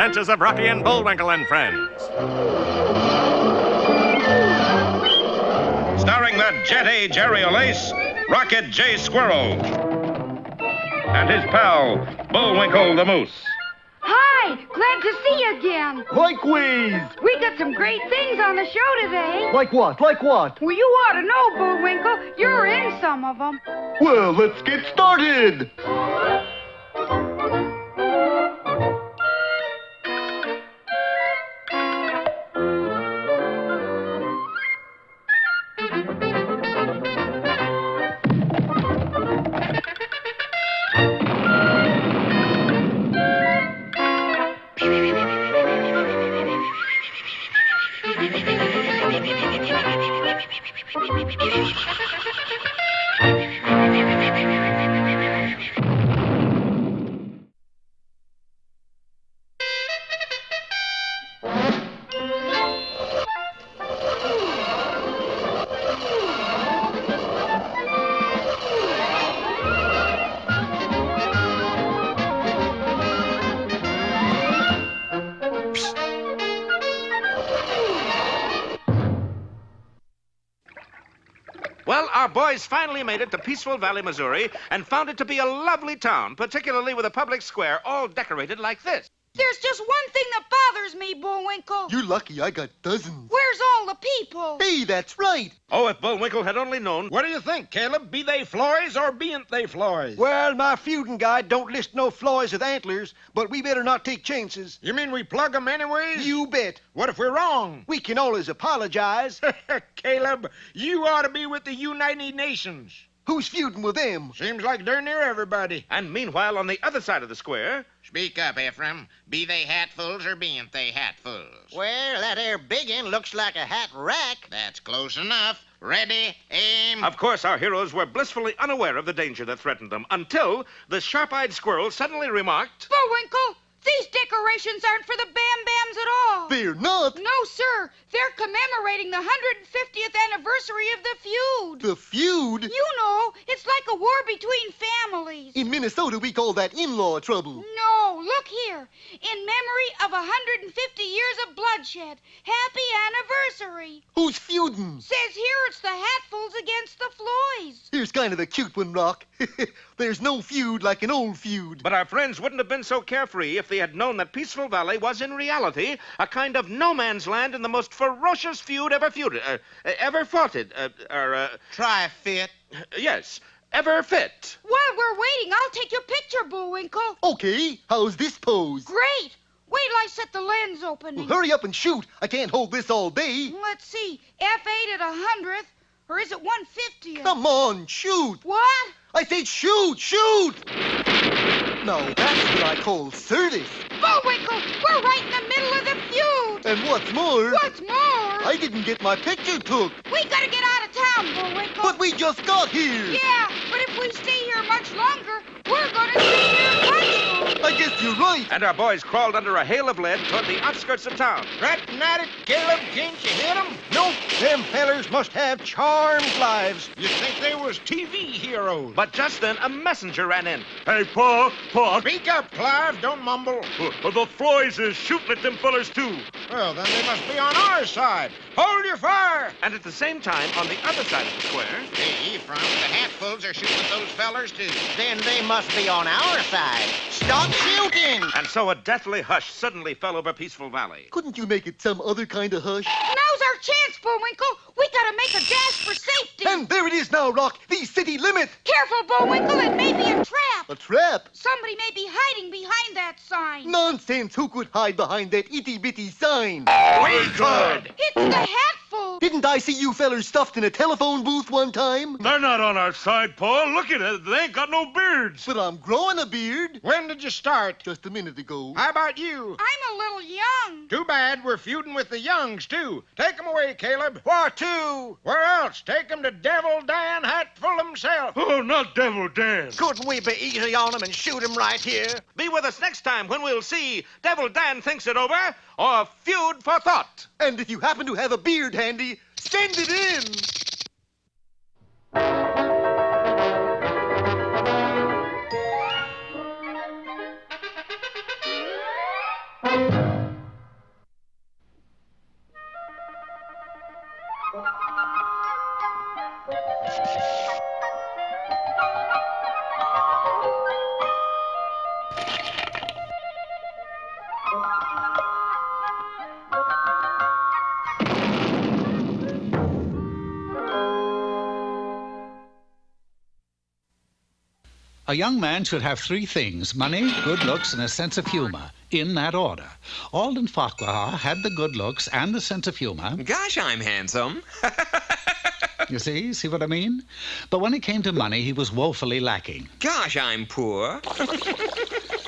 adventures of Rocky and Bullwinkle and Friends. Starring that jet-A Jerry O'Lace, Rocket J. Squirrel, and his pal, Bullwinkle the Moose. Hi, glad to see you again. Likewise. We got some great things on the show today. Like what? Like what? Well, you ought to know, Bullwinkle. You're in some of them. Well, let's get started. Well, our boys finally made it to Peaceful Valley, Missouri, and found it to be a lovely town, particularly with a public square all decorated like this. There's just one thing that bothers me, Bullwinkle. You're lucky I got dozens. Where's all the people? Hey, that's right. Oh, if Bullwinkle had only known. What do you think, Caleb? Be they Floys or bean't they Floys? Well, my feuding guide don't list no Floys with antlers, but we better not take chances. You mean we plug 'em anyways? You bet. What if we're wrong? We can always apologize. Caleb, you ought to be with the United Nations. Who's feuding with them? Seems like darn near everybody. And meanwhile, on the other side of the square. Speak up, Ephraim. Be they hatfuls or bean't they hatfuls? Well, that there biggin looks like a hat rack. That's close enough. Ready, aim. Of course, our heroes were blissfully unaware of the danger that threatened them until the sharp-eyed squirrel suddenly remarked, Bullwinkle, these decorations aren't for the Bam-Bams at all. They're not. No, sir. They're commemorating the 150th anniversary of the feud. The feud? You know, it's like a war between families. In Minnesota, we call that in-law trouble. No, look here. In memory of 150 years of bloodshed. Happy anniversary. Who's feuding? Says here it's the Hatfuls against the Floys. Here's kind of a cute one, Rock. There's no feud like an old feud. but our friends wouldn't have been so carefree if they had known that Peaceful Valley was in reality a kind of no man's land in the most ferocious feud ever fought. Try fit. Yes, ever fit. While we're waiting, I'll take your picture, Bullwinkle. Okay, how's this pose? Great. Wait till I set the lens opening. Well, hurry up and shoot. I can't hold this all day. Let's see. F8 at 100th, or is it 150th? Come on, shoot. What? I said shoot, shoot. Now, that's what I call service. Bullwinkle, we're right in the middle of the feud. And what's more, What's more? I didn't get my picture took. We gotta get out of town, Bullwinkle. But we just got here. Yeah, but if we stay here much longer, we're gonna stay here punchful. I guess you're right. And our boys crawled under a hail of lead toward the outskirts of town. Ratting at it, Caleb, can't you hit 'em? Nope, them fellers must have charmed lives. You think they was TV heroes. But just then, a messenger ran in. Hey, Pa, Speak up, Clive. Don't mumble. the Floys is shooting at them fellers, too. Well, then they must be on our side. Hold your fire. And at the same time, on the other side of the square, Hey, Ephraim, the hatfuls are shooting at those fellers, too. Then they must be on our side. Stop shooting! and so a deathly hush suddenly fell over Peaceful Valley. Couldn't you make it some other kind of hush? Now's our chance, Bullwinkle. We gotta make a dash for safety. And there it is now, Rock, the city limit. Careful, Bullwinkle, it may be a trap. A trap? Somebody may be hiding behind that sign. Nonsense. Who could hide behind that itty-bitty sign? We could! It's the Hatfuls. Didn't I see you fellers stuffed in a telephone booth one time? They're not on our side, Pa. Look at it. They ain't got no beards. But I'm growing a beard. When did you start? Just a minute ago. How about you? I'm a little young. Too bad we're feuding with the youngs, too. Take 'em away, Caleb. Where to? Where else? Take 'em to Devil Dan Hatful himself. Oh, not Devil Dan. Couldn't we be easy on 'em and shoot 'em right here? Be with us next time when we'll see Devil Dan Thinks It Over or Feud for Thought. And if you happen to have a beard handy, send it in. A young man should have three things: money, good looks, and a sense of humor. In that order. Alden Farquhar had the good looks and the sense of humor. Gosh, I'm handsome. You see what I mean? But when it came to money, he was woefully lacking. Gosh, I'm poor.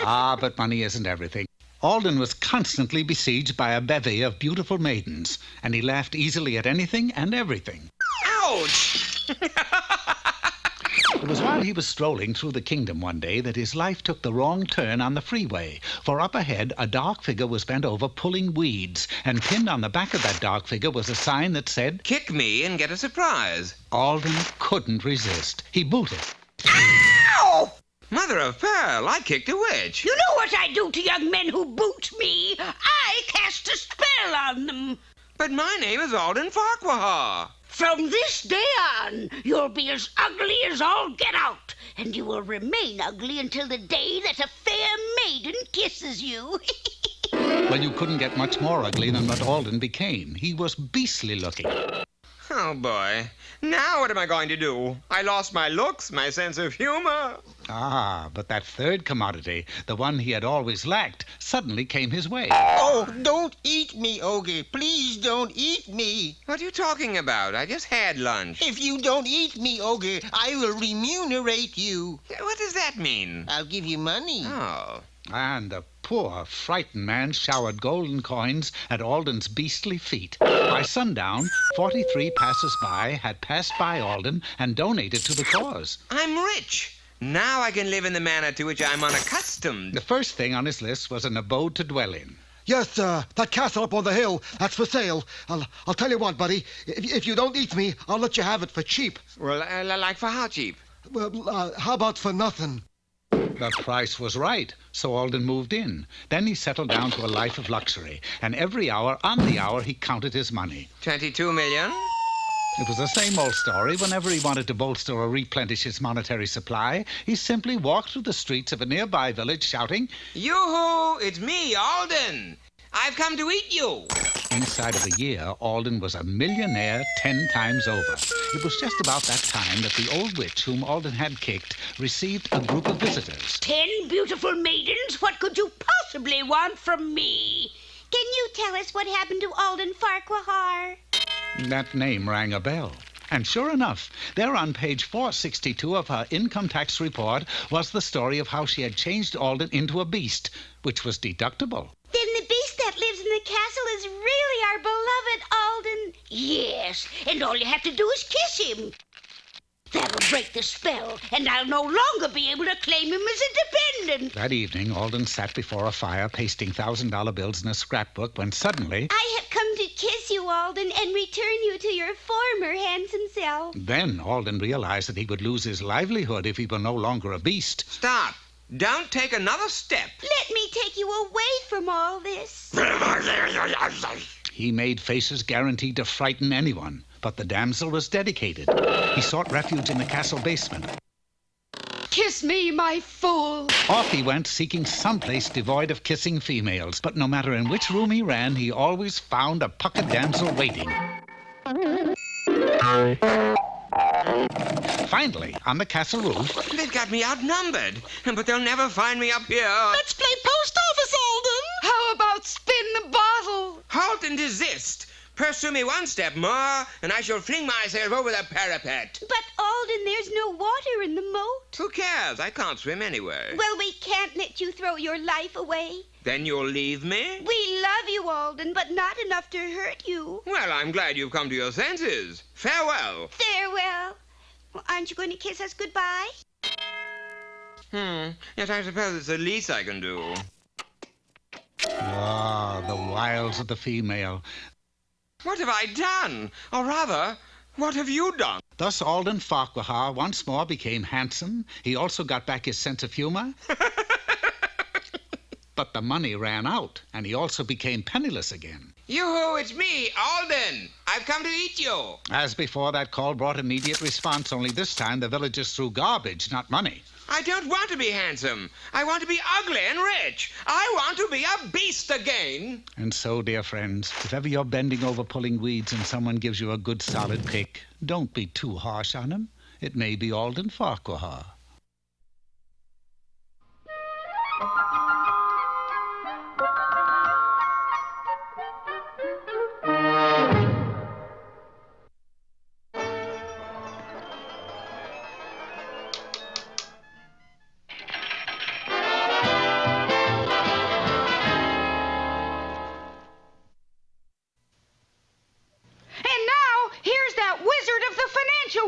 But money isn't everything. Alden was constantly besieged by a bevy of beautiful maidens, and he laughed easily at anything and everything. Ouch! It was while he was strolling through the kingdom one day that his life took the wrong turn on the freeway. For up ahead, a dark figure was bent over pulling weeds, and pinned on the back of that dark figure was a sign that said, "Kick me and get a surprise." Alden couldn't resist. He booted. Ow! Mother of pearl, I kicked a witch. You know what I do to young men who boot me? I cast a spell on them. But my name is Alden Farquhar. From this day on, you'll be as ugly as all get out, and you will remain ugly until the day that a fair maiden kisses you. Well, you couldn't get much more ugly than what Alden became. He was beastly looking. Oh, boy. Now what am I going to do? I lost my looks, my sense of humor. But that third commodity, the one he had always lacked, suddenly came his way. Oh, don't eat me, Ogie. Please don't eat me. What are you talking about? I just had lunch. If you don't eat me, Ogie, I will remunerate you. What does that mean? I'll give you money. Oh. And the poor, frightened man showered golden coins at Alden's beastly feet. By sundown, 43 passers-by had passed by Alden and donated to the cause. I'm rich. Now I can live in the manner to which I'm unaccustomed. The first thing on his list was an abode to dwell in. Yes, that castle up on the hill, that's for sale. I'll tell you what, buddy. If you don't eat me, I'll let you have it for cheap. Well, like for how cheap? Well, how about for nothing? The price was right, so Alden moved in. Then he settled down to a life of luxury, and every hour, on the hour, he counted his money. 22 million? It was the same old story. Whenever he wanted to bolster or replenish his monetary supply, he simply walked through the streets of a nearby village shouting, Yoo-hoo! It's me, Alden! I've come to eat you! Inside of a year, Alden was a millionaire 10 times over. It was just about that time that the old witch whom Alden had kicked received a group of visitors. 10 beautiful maidens? What could you possibly want from me? Can you tell us what happened to Alden Farquhar? That name rang a bell. And sure enough, there on page 462 of her income tax report was the story of how she had changed Alden into a beast, which was deductible. Then the beast that lives in the castle is really our beloved Alden. Yes, and all you have to do is kiss him. That'll break the spell, and I'll no longer be able to claim him as a dependent. That evening, Alden sat before a fire pasting $1,000 bills in a scrapbook when suddenly... I have come to kiss you, Alden, and return you to your former handsome self. Then Alden realized that he would lose his livelihood if he were no longer a beast. Stop! Don't take another step. Let me take you away from all this. He made faces guaranteed to frighten anyone, but the damsel was dedicated. He sought refuge in the castle basement. Kiss me, my fool. Off he went, seeking someplace devoid of kissing females. But no matter in which room he ran, he always found a puckered damsel waiting. Finally, on the castle roof... They've got me outnumbered, but they'll never find me up here. Let's play post office, Alden. How about spin the bottle? Halt and desist. Pursue me one step more, and I shall fling myself over the parapet. But, Alden, there's no water in the moat. Who cares? I can't swim anyway. Well, we can't let you throw your life away. Then you'll leave me? We love you, Alden, but not enough to hurt you. Well, I'm glad you've come to your senses. Farewell. Farewell. Well, aren't you going to kiss us goodbye? Yes, I suppose it's the least I can do. The wiles of the female. What have I done? Or rather, what have you done? Thus Alden Farquhar once more became handsome. He also got back his sense of humor. But the money ran out, and he also became penniless again. Yoo-hoo, it's me, Alden. I've come to eat you. As before, that call brought immediate response, only this time the villagers threw garbage, not money. I don't want to be handsome. I want to be ugly and rich. I want to be a beast again. And so, dear friends, if ever you're bending over pulling weeds and someone gives you a good solid pick, don't be too harsh on him. It may be Alden Farquhar.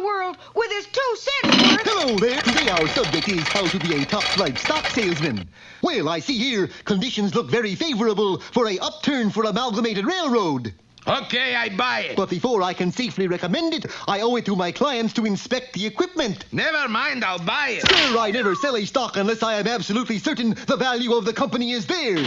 World with his 2 cents worth. Hello there. Today our subject is how to be a top-flight stock salesman. Well, I see here conditions look very favorable for a upturn for Amalgamated Railroad. Okay, I buy it. But before I can safely recommend it, I owe it to my clients to inspect the equipment. Never mind, I'll buy it. Sir, I never sell a stock unless I am absolutely certain the value of the company is there.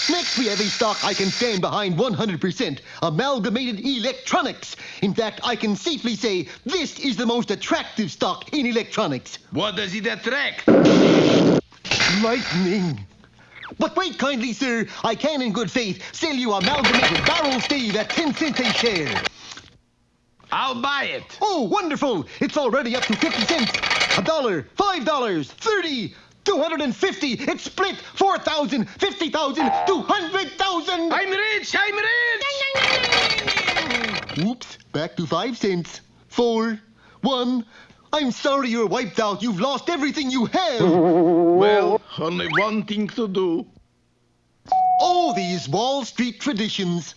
Next, we have a stock I can stand behind 100%, Amalgamated Electronics. In fact, I can safely say this is the most attractive stock in electronics. What does it attract? Lightning. But wait kindly, sir. I can, in good faith, sell you Amalgamated Barrel Stave at 10 cents a share. I'll buy it. Oh, wonderful. It's already up to 50 cents. $1, $5, 30, 250. It's split. 4,000, 50,000, 200,000. I'm rich. Oops. Back to 5 cents. 4, 1. I'm sorry you're wiped out. You've lost everything you have. Well, only one thing to do. Oh, these Wall Street traditions.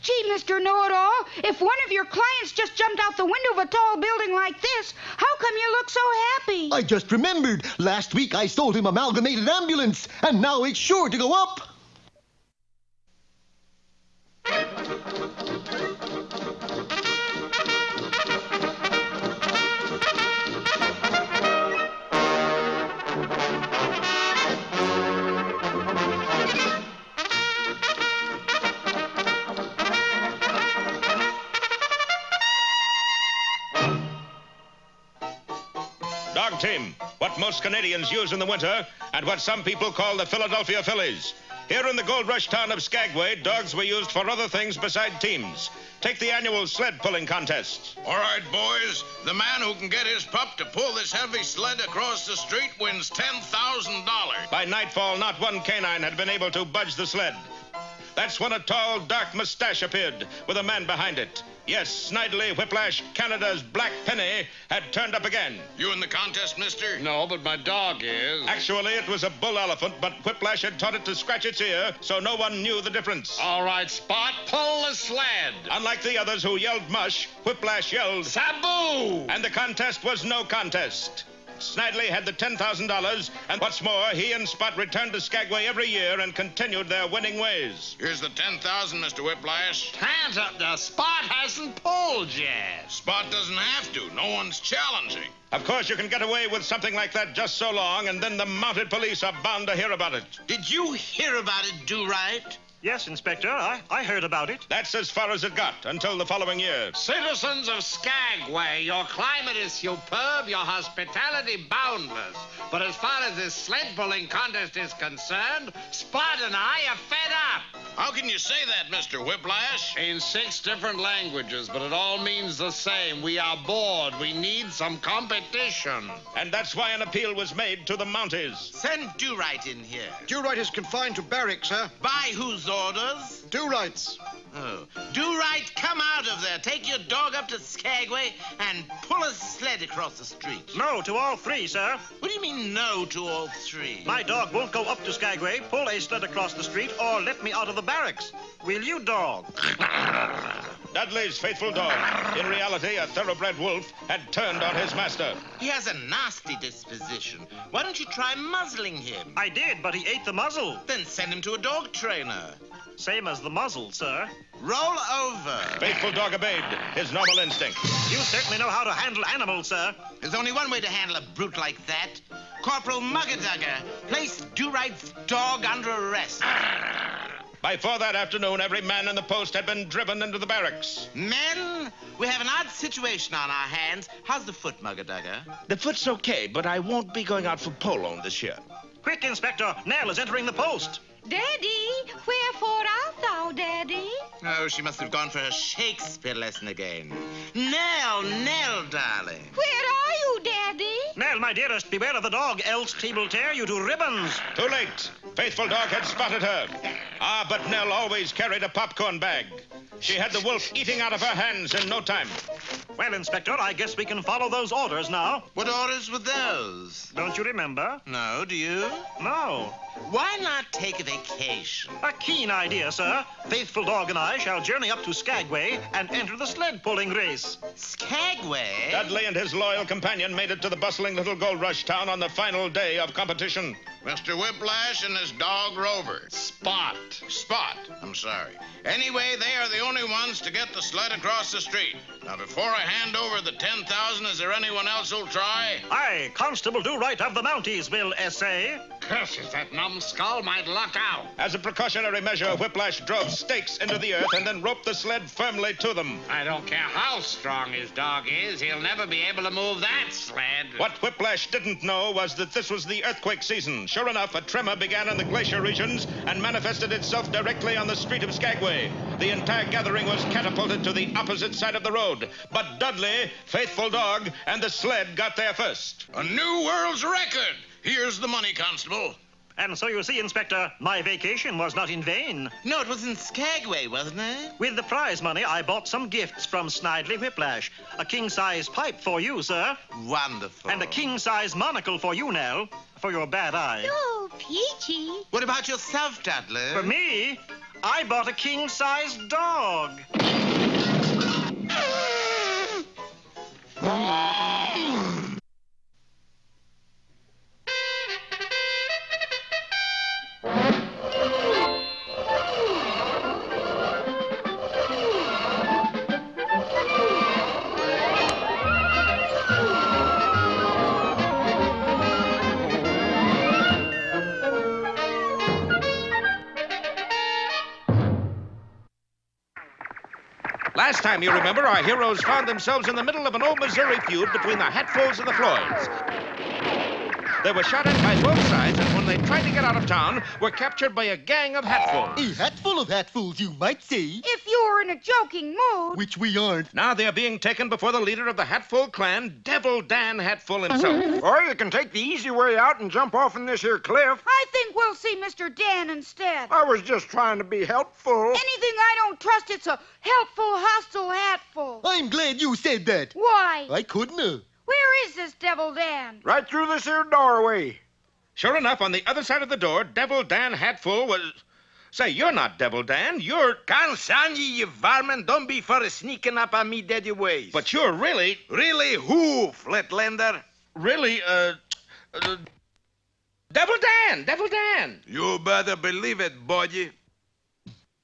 Gee, Mr. Know-It-All, if one of your clients just jumped out the window of a tall building like this, how come you look so happy? I just remembered. Last week I sold him Amalgamated Ambulance, and now it's sure to go up. Dog team, what most Canadians use in the winter, and what some people call the Philadelphia Phillies. Here in the gold rush town of Skagway, dogs were used for other things beside teams. Take the annual sled pulling contest. All right, boys. The man who can get his pup to pull this heavy sled across the street wins $10,000. By nightfall, not one canine had been able to budge the sled. That's when a tall, dark mustache appeared with a man behind it. Yes, Snidely Whiplash, Canada's Black Penny, had turned up again. You in the contest, mister? No, but my dog is. Actually, it was a bull elephant, but Whiplash had taught it to scratch its ear, so no one knew the difference. All right, Spot, pull the sled. Unlike the others who yelled mush, Whiplash yelled Sabu! And the contest was no contest. Snidely had the $10,000, and what's more, he and Spot returned to Skagway every year and continued their winning ways. Here's the $10,000, Mr. Whiplash. Hands up, the Spot hasn't pulled yet. Spot doesn't have to. No one's challenging. Of course, you can get away with something like that just so long, and then the mounted police are bound to hear about it. Did you hear about it, Do-Right? Yes, Inspector, I heard about it. That's as far as it got until the following year. Citizens of Skagway, your climate is superb, your hospitality boundless. But as far as this sled pulling contest is concerned, Spot and I are fed up. How can you say that, Mr. Whiplash? In 6 different languages, but it all means the same. We are bored. We need some competition. And that's why an appeal was made to the Mounties. Send Do-Right in here. Do-Right is confined to barracks, sir. By whose orders? Do-Right's. Oh. Do-Right, come out of there. Take your dog up to Skagway and pull a sled across the street. No, to all 3, sir. What do you mean, no to all 3? My dog won't go up to Skagway, pull a sled across the street, or let me out of the barracks. Will you, dog? Dudley's faithful dog, in reality a thoroughbred wolf, had turned on his master. He has a nasty disposition. Why don't you try muzzling him? I did, but he ate the muzzle. Then send him to a dog trainer. Same as the muzzle, sir. Roll over. Faithful dog obeyed his normal instinct. You certainly know how to handle animals, sir. There's only one way to handle a brute like that. Corporal Muggadugger, place Do-Right's dog under arrest. By 4 that afternoon, every man in the post had been driven into the barracks. Men, we have an odd situation on our hands. How's the foot, Muggadugger? The foot's okay, but I won't be going out for polo this year. Quick, Inspector. Nell is entering the post. Daddy, wherefore art thou, Daddy? Oh, she must have gone for her Shakespeare lesson again. Nell, darling. Where are you, Daddy? Nell, my dearest, beware of the dog, else he will tear you to ribbons. Too late. Faithful dog had spotted her. Ah, but Nell always carried a popcorn bag. She had the wolf eating out of her hands in no time. Well, Inspector, I guess we can follow those orders now. What orders were those? Don't you remember? No, do you? No. Why not take a vacation? A keen idea, sir. Faithful Dog and I shall journey up to Skagway and enter the sled-pulling race. Skagway? Dudley and his loyal companion made it to the bustling little gold rush town on the final day of competition. Mr. Whiplash and his dog Rover. Spot, I'm sorry. Anyway, they are the only ones to get the sled across the street. Now, before I hand over the 10,000, is there anyone else who'll try? I, Constable Do-Right of the Mounties, will essay. Curses, that numbskull might luck out. As a precautionary measure, Whiplash drove stakes into the earth and then roped the sled firmly to them. I don't care how strong his dog is, he'll never be able to move that sled. What Whiplash didn't know was that this was the earthquake season. Sure enough, a tremor began in the glacier regions and manifested itself directly on the street of Skagway. The entire gathering was catapulted to the opposite side of the road. But Dudley, Faithful Dog, and the sled got there first. A new world's record. Here's the money, Constable. And so you see, Inspector, my vacation was not in vain. No, it was in Skagway, wasn't it? With the prize money, I bought some gifts from Snidely Whiplash. A king-size pipe for you, sir. Wonderful. And a king-size monocle for you, Nell, for your bad eye. Oh, peachy. What about yourself, Dudley? For me, I bought a king-size dog. Last time, you remember, our heroes found themselves in the middle of an old Missouri feud between the Hatfuls and the Floyds. They were shot at by both sides, and when they tried to get out of town, were captured by a gang of Hatfuls. A hatful of hatfuls, you might say. If you were in a joking mood. Which we aren't. Now they're being taken before the leader of the Hatful clan, Devil Dan Hatful himself. Or you can take the easy way out and jump off in this here cliff. I think we'll see Mr. Dan instead. I was just trying to be helpful. Anything I don't trust, it's a helpful, hostile hatful. I'm glad you said that. Why? I couldn't have. Where is this Devil Dan? Right through this here doorway. Sure enough, on the other side of the door, Devil Dan Hatful was... Say, you're not Devil Dan, you're... Consign ye, you varmint. Don't be for sneaking up on me deady ways. But you're really... Really who, Flatlander? Really, Devil Dan! Devil Dan! You better believe it, boy.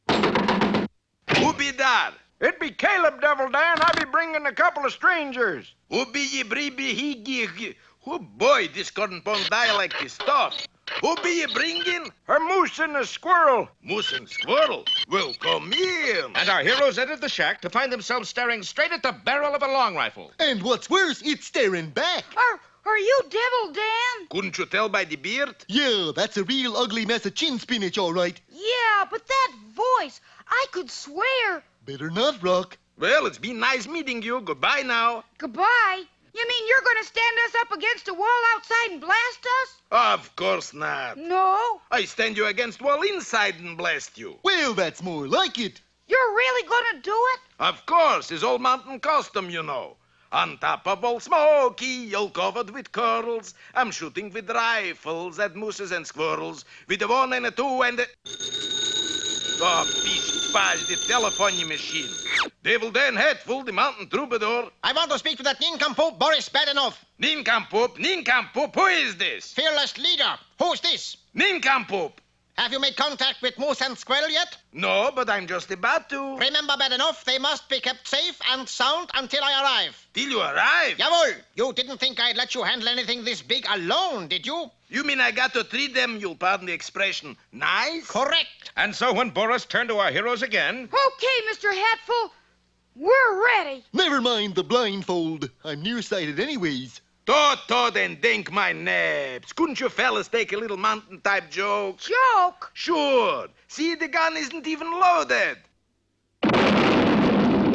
Who be that? It be Caleb, Devil Dan. I be bringing a couple of strangers. Who be ye, breeby, he... Oh, boy, this cotton-pond dialect is tough. Who be ye bringing? A moose and a squirrel. Moose and squirrel? Well, come in. And our heroes entered the shack to find themselves staring straight at the barrel of a long rifle. And what's worse, it's staring back. Are you Devil Dan? Couldn't you tell by the beard? Yeah, that's a real ugly mess of chin spinach, all right. Yeah, but that voice, I could swear. Better not, Rock. Well, it's been nice meeting you. Goodbye now. Goodbye? You mean you're going to stand us up against a wall outside and blast us? Of course not. No. I stand you against wall inside and blast you. Well, that's more like it. You're really going to do it? Of course. It's old mountain custom, you know. On top of old Smoky, all covered with curls, I'm shooting with rifles at mooses and squirrels, with a 1 and a 2 and a... Oh, piece page, the telephone machine. Devil Dan Hatful, the mountain troubadour. I want to speak to that nincompoop, Boris Badenoff. Nincompoop? Who is this? Fearless leader. Who's this? Nincompoop. Have you made contact with Moose and Squirrel yet? No, but I'm just about to. Remember, bad enough, they must be kept safe and sound until I arrive. Till you arrive? Jawohl. You didn't think I'd let you handle anything this big alone, did you? You mean I got to treat them, you'll pardon the expression, nice? Correct. And so when Boris turned to our heroes again... Okay, Mr. Hatful. We're ready. Never mind the blindfold. I'm nearsighted anyways. Todd and dink my naps. Couldn't you fellas take a little mountain-type joke? Joke? Sure. See, the gun isn't even loaded.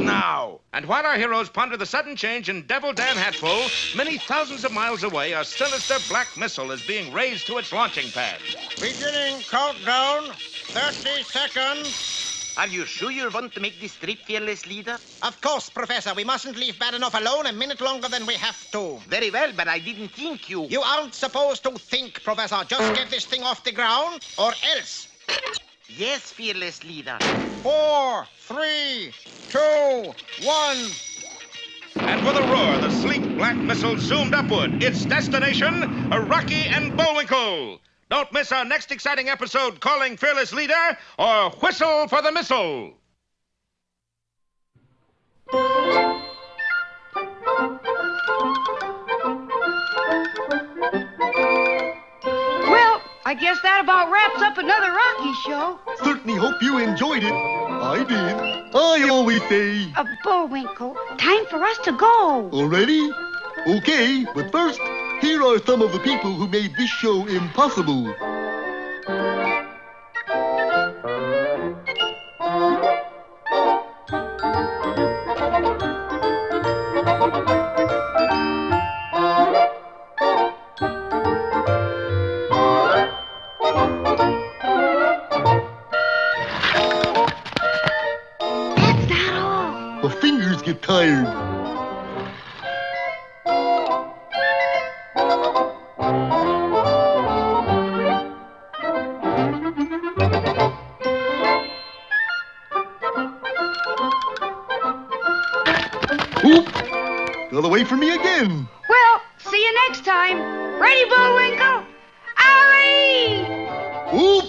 Now. And while our heroes ponder the sudden change in Devil Dan Hatful, many thousands of miles away, a sinister black missile is being raised to its launching pad. Beginning countdown. 30 seconds. Are you sure you want to make this trip, fearless leader? Of course, Professor. We mustn't leave bad enough alone a minute longer than we have to. Very well, but I didn't think you... You aren't supposed to think, Professor. Just get this thing off the ground, or else. Yes, fearless leader. 4, 3, 2, 1... And with a roar, the sleek black missile zoomed upward. Its destination, a Rocky and Bullwinkle. Don't miss our next exciting episode, Calling Fearless Leader or Whistle for the Missile. Well, I guess that about wraps up another Rocky show. Certainly hope you enjoyed it. I did. I always say. Bullwinkle, time for us to go. Already? Okay, but first, here are some of the people who made this show impossible. That's not all. The fingers get tired. Oop! Got away from me again. Well, see you next time. Ready, Bullwinkle? Alley! Oop!